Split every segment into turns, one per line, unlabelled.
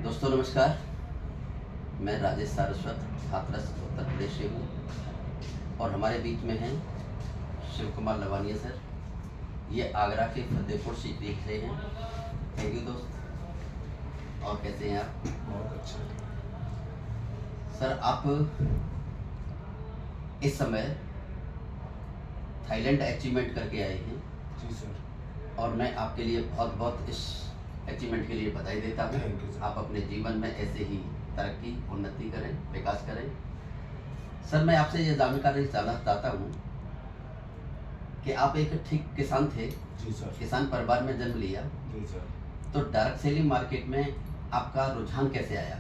दोस्तों नमस्कार, मैं राजेश सारस्वत हाथरस उत्तर प्रदेश से हूँ और हमारे बीच में हैं शिव कुमार लवानिया सर। ये आगरा के फतेहपुर से देख रहे हैं। थैंक यू दोस्त। और कैसे हैं आप?
बहुत अच्छा
सर, आप इस समय थाईलैंड अचीवमेंट करके आए हैं।
जी सर।
और मैं आपके लिए बहुत बहुत इस अचीवमेंट के लिए बधाई देता हूँ। आप अपने जीवन में ऐसे ही तरक्की उन्नति करें, विकास करें। सर, मैं आपसे ये जानकारी जानना चाहता हूँ कि आप एक ठीक किसान थे।
जी सर।
किसान परिवार में जन्म लिया।
जी सर।
तो डायरेक्ट सेलिंग मार्केट में आपका रुझान कैसे आया?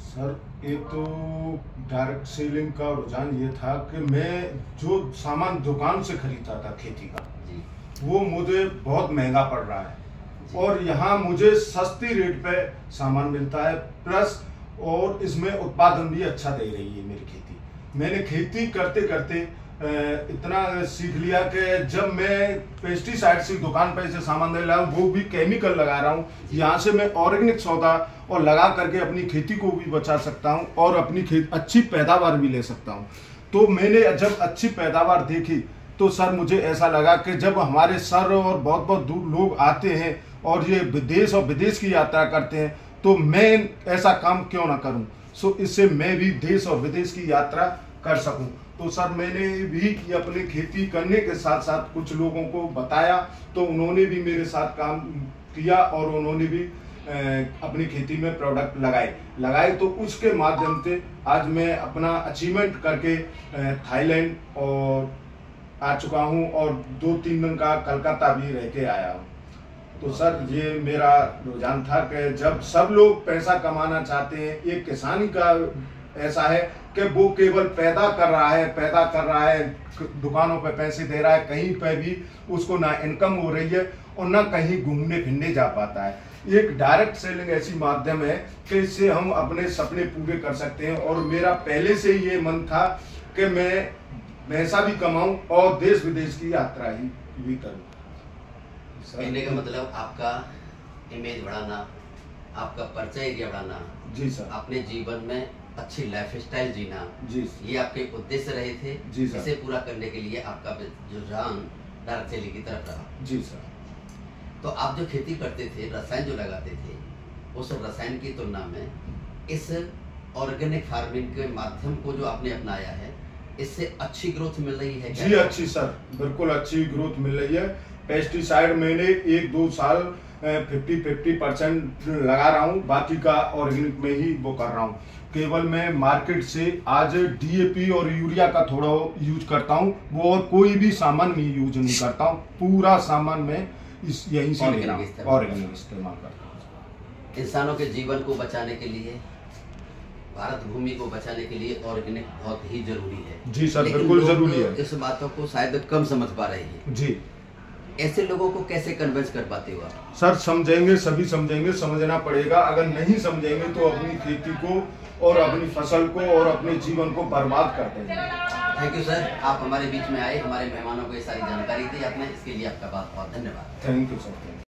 सर, एक तो डायरेक्ट सेलिंग का रुझान ये था कि मैं जो सामान दुकान से खरीदता था खेती का, वो मुझे बहुत महंगा पड़ रहा है और यहाँ मुझे सस्ती रेट पे सामान मिलता है, प्लस और इसमें उत्पादन भी अच्छा दे रही है मेरी खेती। मैंने खेती करते करते इतना सीख लिया कि जब मैं पेस्टिसाइड से दुकान पे से सामान दे रहा हूँ, वो भी केमिकल लगा रहा हूँ, यहाँ से मैं ऑर्गेनिक सौदा और लगा करके अपनी खेती को भी बचा सकता हूँ और अपनी अच्छी पैदावार भी ले सकता हूँ। तो मैंने जब अच्छी पैदावार देखी तो सर मुझे ऐसा लगा कि जब हमारे सर और बहुत बहुत दूर लोग आते हैं और ये देश और विदेश की यात्रा करते हैं, तो मैं ऐसा काम क्यों ना करूं। सो इससे मैं भी देश और विदेश की यात्रा कर सकूं। तो सर मैंने भी अपनी खेती करने के साथ साथ कुछ लोगों को बताया, तो उन्होंने भी मेरे साथ काम किया और उन्होंने भी अपनी खेती में प्रोडक्ट लगाए। तो उसके माध्यम से आज मैं अपना अचीवमेंट करके थाईलैंड और आ चुका हूं और 2-3 दिन का कलकत्ता भी रह के आया हूं। तो सर ये मेरा रुझान था कि जब सब लोग पैसा कमाना चाहते हैं, एक किसानी का ऐसा है कि वो केवल पैदा कर रहा है, दुकानों पे पैसे दे रहा है, कहीं पे भी उसको ना इनकम हो रही है और ना कहीं घूमने फिरने जा पाता है। एक डायरेक्ट सेलिंग ऐसी माध्यम है कि इससे हम अपने सपने पूरे कर सकते हैं और मेरा पहले से ये मन था कि मैं पैसा भी कमाऊं और देश विदेश की यात्रा ही भी करूं।
कहने का मतलब आपका इमेज बढ़ाना, आपका परिचय एरिया बढ़ाना,
जी सर,
अपने जीवन में अच्छी लाइफस्टाइल जीना,
जी
ये आपके उद्देश्य रहे थे।
जी सर।
इसे पूरा करने के लिए आपका रुझान डायरेक्ट सेलिंग की तरफ रहा।
जी सर।
तो आप जो खेती करते थे, रसायन जो लगाते थे, उस रसायन की तुलना में इस ऑर्गेनिक फार्मिंग के माध्यम को जो आपने अपनाया है, इससे अच्छी ग्रोथ मिल रही है क्या?
जी अच्छी सर, बिल्कुल अच्छी ग्रोथ मिल रही है। पेस्टिसाइड मैंने 1-2 साल 50% लगा रहा हूँ, बाकी का ऑर्गेनिक में ही वो कर रहा हूँ। केवल मैं मार्केट से आज DAP और यूरिया का थोड़ा यूज करता हूँ, वो और कोई भी सामान मैं यूज नहीं करता हूँ। पूरा सामान मैं यहीं से ऑर्गेनिक इस्तेमाल करता हूँ।
इंसानों के जीवन को बचाने के लिए, भारत भूमि को बचाने के लिए ऑर्गेनिक बहुत ही जरूरी है।
जी सर, बिल्कुल जरूरी है।
इस बातों को शायद कम समझ पा रहे हैं।
जी,
ऐसे लोगों को कैसे कन्विंस कर पाते हो आप?
सर समझेंगे, सभी समझेंगे, समझना पड़ेगा। अगर नहीं समझेंगे तो अपनी खेती को और अपनी फसल को और अपने जीवन को बर्बाद कर देंगे।
थैंक यू सर, आप हमारे बीच में आए, हमारे मेहमानों को ये सारी जानकारी दी आपने, इसके लिए आपका बहुत बहुत धन्यवाद।
Thank you sir.